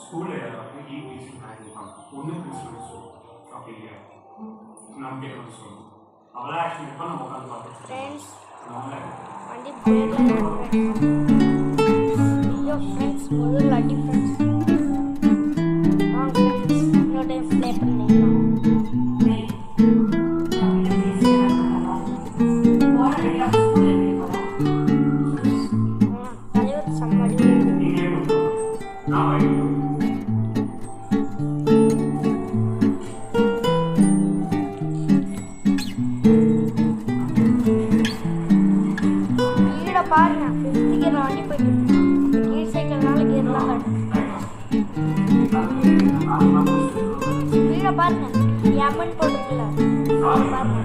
ஸ்கூலில் ஏதாவது ஈபிசி பண்ணியிருப்பாங்க ஒன்றும் பிரின்சிபல் சொல்லுவோம் அப்படி இல்லையா நமக்கு என்ன சொல்லணும் அவளா ஆக்ஷன் இப்போ நம்ம உட்காந்து பார்த்துருக்கோம் வண்டி ஐயோ ஃப்ரெண்ட்ஸ் முதல்ல அடி ஃப்ரெண்ட்ஸ் இன்னொரு டைம் ப்ளே பண்ணிடலாம் தலைவர் சம்மடி பாருங்க ஃபிஃப்த் கியர் வண்டி போயிட்டு கீழ் சைக்கிள்னால கியர்லாம் ஸ்பீடை பாருங்க எம்மன் போட்டுக்கல பாருங்க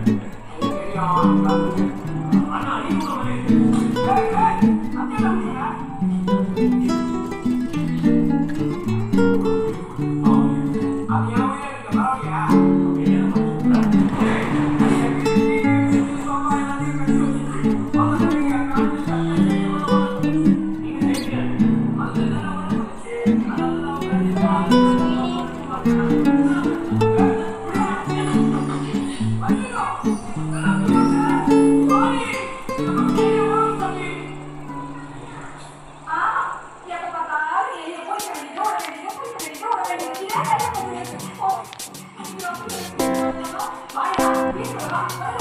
Vaya,